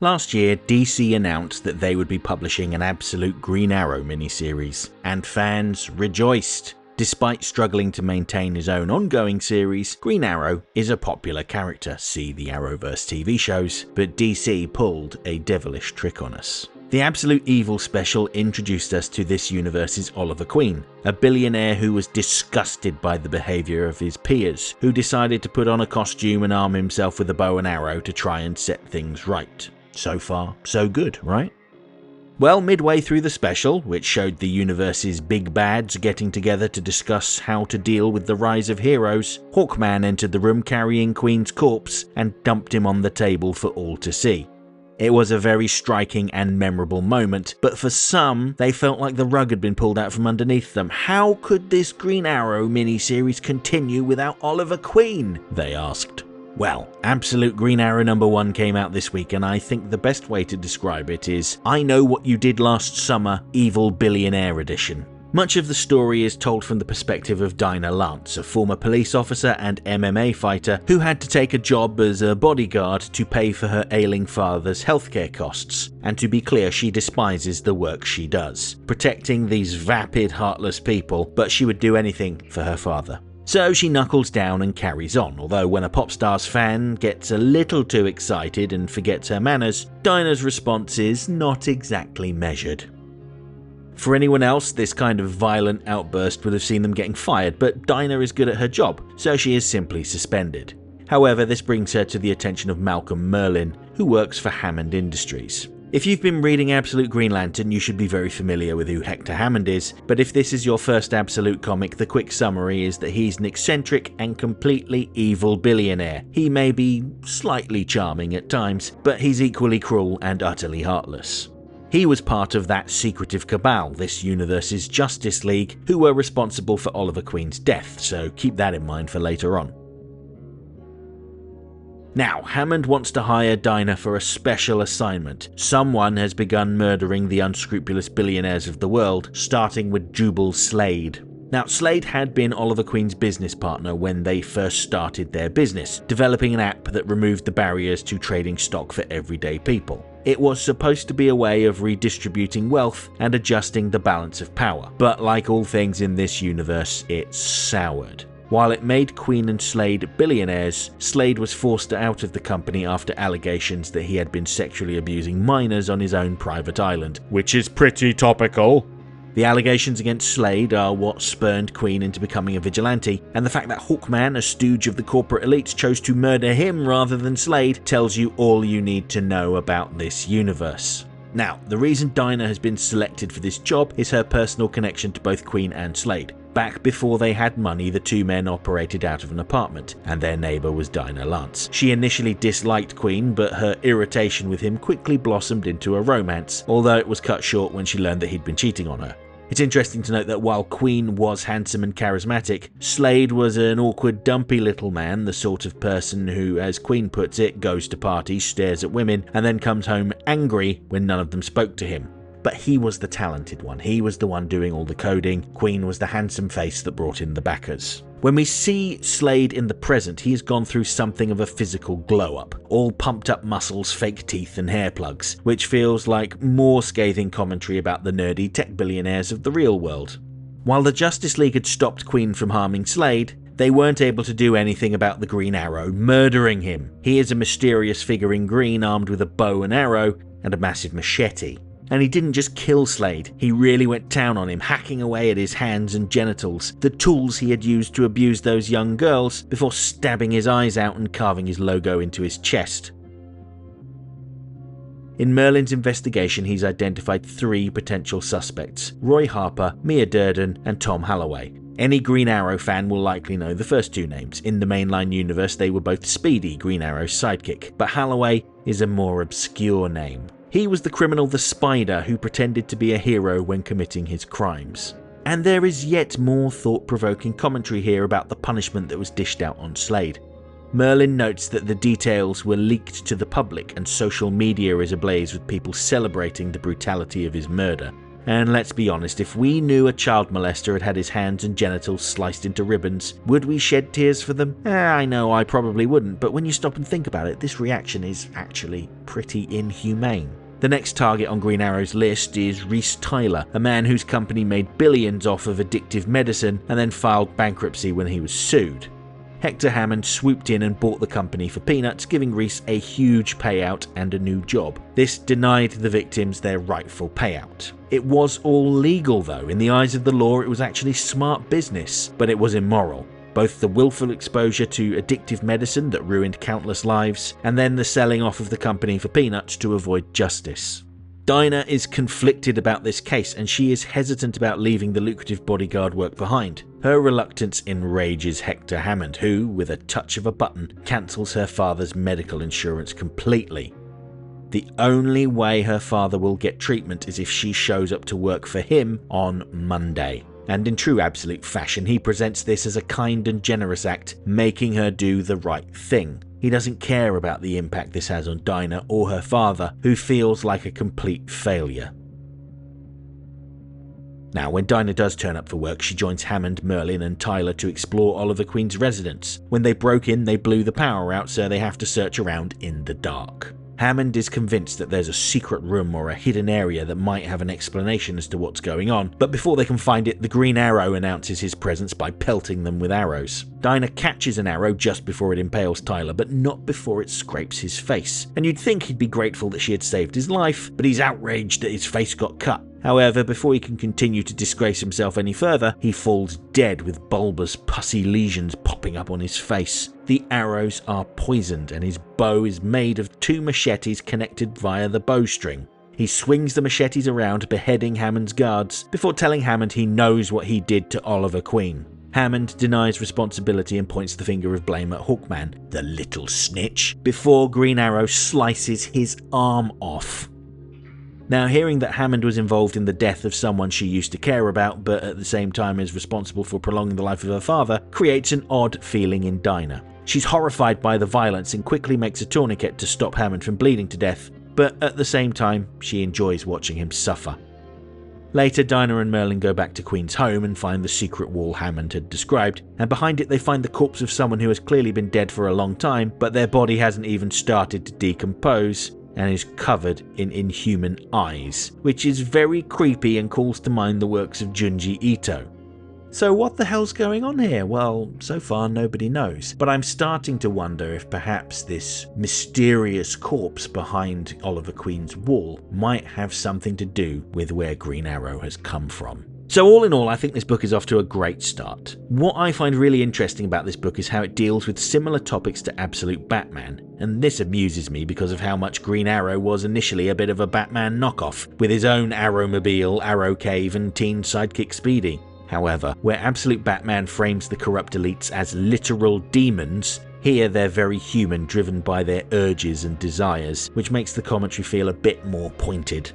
Last year, DC announced that they would be publishing an Absolute Green Arrow miniseries, and fans rejoiced. Despite struggling to maintain his own ongoing series, Green Arrow is a popular character, see the Arrowverse TV shows, but DC pulled a devilish trick on us. The Absolute Evil special introduced us to this universe's Oliver Queen, a billionaire who was disgusted by the behaviour of his peers, who decided to put on a costume and arm himself with a bow and arrow to try and set things right. So far, so good, right? Well, midway through the special, which showed the universe's big bads getting together to discuss how to deal with the rise of heroes, Hawkman entered the room carrying Queen's corpse and dumped him on the table for all to see. It was a very striking and memorable moment, but for some, they felt like the rug had been pulled out from underneath them. How could this Green Arrow miniseries continue without Oliver Queen? They asked. Well, Absolute Green Arrow #1 came out this week, and I think the best way to describe it is I Know What You Did Last Summer, Evil Billionaire Edition. Much of the story is told from the perspective of Dinah Lance, a former police officer and MMA fighter who had to take a job as a bodyguard to pay for her ailing father's healthcare costs. And to be clear, she despises the work she does, protecting these vapid, heartless people, but she would do anything for her father. So she knuckles down and carries on, although when a pop star's fan gets a little too excited and forgets her manners, Dinah's response is not exactly measured. For anyone else, this kind of violent outburst would have seen them getting fired, but Dinah is good at her job, so she is simply suspended. However, this brings her to the attention of Malcolm Merlyn, who works for Hammond Industries. If you've been reading Absolute Green Lantern, you should be very familiar with who Hector Hammond is, but if this is your first Absolute comic, the quick summary is that he's an eccentric and completely evil billionaire. He may be slightly charming at times, but he's equally cruel and utterly heartless. He was part of that secretive cabal, this universe's Justice League, who were responsible for Oliver Queen's death, so keep that in mind for later on. Now, Hammond wants to hire Dinah for a special assignment. Someone has begun murdering the unscrupulous billionaires of the world, starting with Jubal Slade. Now, Slade had been Oliver Queen's business partner when they first started their business, developing an app that removed the barriers to trading stock for everyday people. It was supposed to be a way of redistributing wealth and adjusting the balance of power, but like all things in this universe, it soured. While it made Queen and Slade billionaires, Slade was forced out of the company after allegations that he had been sexually abusing minors on his own private island, which is pretty topical. The allegations against Slade are what spurned Queen into becoming a vigilante, and the fact that Hawkman, a stooge of the corporate elites, chose to murder him rather than Slade tells you all you need to know about this universe. Now, the reason Dinah has been selected for this job is her personal connection to both Queen and Slade. Back before they had money, the two men operated out of an apartment, and their neighbour was Dinah Lance. She initially disliked Queen, but her irritation with him quickly blossomed into a romance, although it was cut short when she learned that he'd been cheating on her. It's interesting to note that while Queen was handsome and charismatic, Slade was an awkward, dumpy little man, the sort of person who, as Queen puts it, goes to parties, stares at women, and then comes home angry when none of them spoke to him. But he was the talented one. He was the one doing all the coding. Queen was the handsome face that brought in the backers. When we see Slade in the present, he has gone through something of a physical glow-up. All pumped up muscles, fake teeth and hair plugs, which feels like more scathing commentary about the nerdy tech billionaires of the real world. While the Justice League had stopped Queen from harming Slade, they weren't able to do anything about the Green Arrow murdering him. He is a mysterious figure in green armed with a bow and arrow and a massive machete. And he didn't just kill Slade, he really went down on him, hacking away at his hands and genitals, the tools he had used to abuse those young girls, before stabbing his eyes out and carving his logo into his chest. In Merlin's investigation, he's identified 3 potential suspects: Roy Harper, Mia Durden, and Tom Holloway. Any Green Arrow fan will likely know the first 2 names. In the mainline universe, they were both Speedy, Green Arrow's sidekick, but Holloway is a more obscure name. He was the criminal The Spider who pretended to be a hero when committing his crimes. And there is yet more thought-provoking commentary here about the punishment that was dished out on Slade. Merlin notes that the details were leaked to the public and social media is ablaze with people celebrating the brutality of his murder. And let's be honest, if we knew a child molester had had his hands and genitals sliced into ribbons, would we shed tears for them? I know I probably wouldn't, but when you stop and think about it, this reaction is actually pretty inhumane. The next target on Green Arrow's list is Reese Tyler, a man whose company made billions off of addictive medicine and then filed bankruptcy when he was sued. Hector Hammond swooped in and bought the company for peanuts, giving Reese a huge payout and a new job. This denied the victims their rightful payout. It was all legal though. In the eyes of the law, it was actually smart business, but it was immoral. Both the willful exposure to addictive medicine that ruined countless lives, and then the selling off of the company for peanuts to avoid justice. Dinah is conflicted about this case, and she is hesitant about leaving the lucrative bodyguard work behind. Her reluctance enrages Hector Hammond, who, with a touch of a button, cancels her father's medical insurance completely. The only way her father will get treatment is if she shows up to work for him on Monday. And in true Absolute fashion, he presents this as a kind and generous act, making her do the right thing. He doesn't care about the impact this has on Dinah or her father, who feels like a complete failure. Now, when Dinah does turn up for work, she joins Hammond, Merlin and Tyler to explore Oliver Queen's residence. When they broke in, they blew the power out, so they have to search around in the dark. Hammond is convinced that there's a secret room or a hidden area that might have an explanation as to what's going on, but before they can find it, the Green Arrow announces his presence by pelting them with arrows. Dinah catches an arrow just before it impales Tyler, but not before it scrapes his face. And you'd think he'd be grateful that she had saved his life, but he's outraged that his face got cut. However, before he can continue to disgrace himself any further, he falls dead with bulbous, pussy lesions popping up on his face. The arrows are poisoned, and his bow is made of 2 machetes connected via the bowstring. He swings the machetes around, beheading Hammond's guards, before telling Hammond he knows what he did to Oliver Queen. Hammond denies responsibility and points the finger of blame at Hawkman, the little snitch, before Green Arrow slices his arm off. Now, hearing that Hammond was involved in the death of someone she used to care about, but at the same time is responsible for prolonging the life of her father, creates an odd feeling in Dinah. She's horrified by the violence and quickly makes a tourniquet to stop Hammond from bleeding to death, but at the same time, she enjoys watching him suffer. Later, Dinah and Merlin go back to Queen's home and find the secret wall Hammond had described, and behind it they find the corpse of someone who has clearly been dead for a long time, but their body hasn't even started to decompose, and is covered in inhuman eyes, which is very creepy and calls to mind the works of Junji Ito. So what the hell's going on here? Well, so far nobody knows, but I'm starting to wonder if perhaps this mysterious corpse behind Oliver Queen's wall might have something to do with where Green Arrow has come from. So all in all, I think this book is off to a great start. What I find really interesting about this book is how it deals with similar topics to Absolute Batman, and this amuses me because of how much Green Arrow was initially a bit of a Batman knockoff, with his own Arrowmobile, Arrow Cave and teen sidekick Speedy. However, where Absolute Batman frames the corrupt elites as literal demons, here they're very human, driven by their urges and desires, which makes the commentary feel a bit more pointed.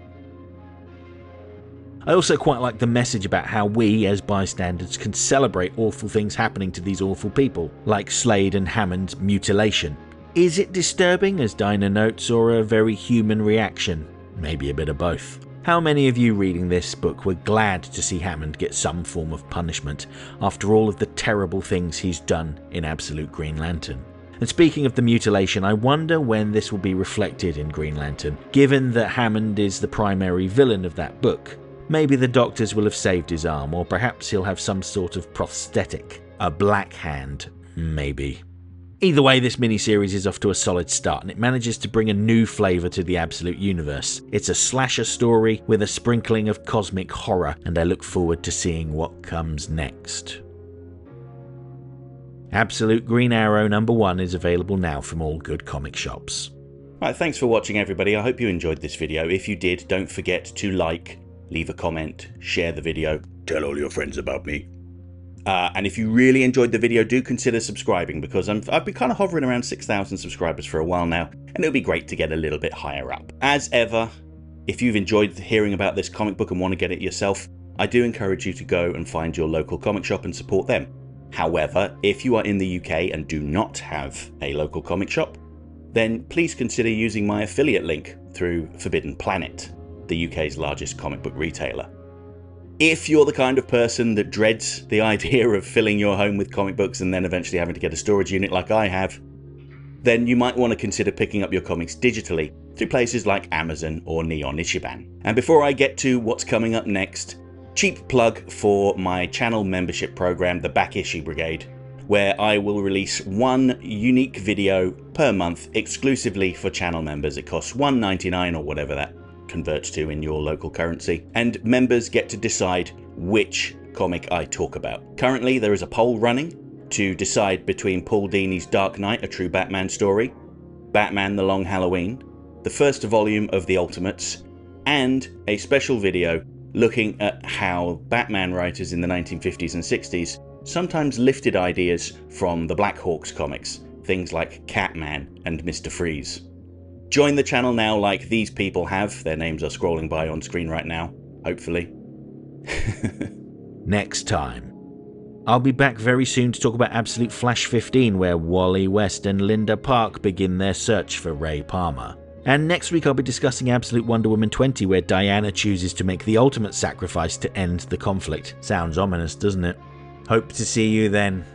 I also quite like the message about how we, as bystanders, can celebrate awful things happening to these awful people, like Slade and Hammond's mutilation. Is it disturbing, as Dinah notes, or a very human reaction? Maybe a bit of both. How many of you reading this book were glad to see Hammond get some form of punishment after all of the terrible things he's done in Absolute Green Lantern? And speaking of the mutilation, I wonder when this will be reflected in Green Lantern, given that Hammond is the primary villain of that book. Maybe the doctors will have saved his arm, or perhaps he'll have some sort of prosthetic. A black hand, maybe. Either way, this miniseries is off to a solid start, and it manages to bring a new flavour to the Absolute universe. It's a slasher story with a sprinkling of cosmic horror, and I look forward to seeing what comes next. Absolute Green Arrow #1 is available now from all good comic shops. Right, thanks for watching everybody. I hope you enjoyed this video. If you did, don't forget to like, leave a comment, share the video, tell all your friends about me. And if you really enjoyed the video, do consider subscribing, because I've been kind of hovering around 6,000 subscribers for a while now, and it'll be great to get a little bit higher up. As ever, if you've enjoyed hearing about this comic book and want to get it yourself, I do encourage you to go and find your local comic shop and support them. However, if you are in the UK and do not have a local comic shop, then please consider using my affiliate link through Forbidden Planet, the UK's largest comic book retailer. If you're the kind of person that dreads the idea of filling your home with comic books and then eventually having to get a storage unit like I have, then you might want to consider picking up your comics digitally through places like Amazon or Neon Ichiban. And before I get to what's coming up next, cheap plug for my channel membership program, the Back Issue Brigade, where I will release one unique video per month exclusively for channel members. It costs $1.99 or whatever that converts to in your local currency, and members get to decide which comic I talk about. Currently there is a poll running to decide between Paul Dini's Dark Knight, a true Batman story, Batman the Long Halloween, the first volume of the Ultimates, and a special video looking at how Batman writers in the 1950s and 60s sometimes lifted ideas from the Black Hawks comics, things like Catman and Mr. Freeze. Join the channel now like these people have. Their names are scrolling by on screen right now, hopefully. Next time. I'll be back very soon to talk about Absolute Flash 15, where Wally West and Linda Park begin their search for Ray Palmer. And next week I'll be discussing Absolute Wonder Woman 20, where Diana chooses to make the ultimate sacrifice to end the conflict. Sounds ominous, doesn't it? Hope to see you then.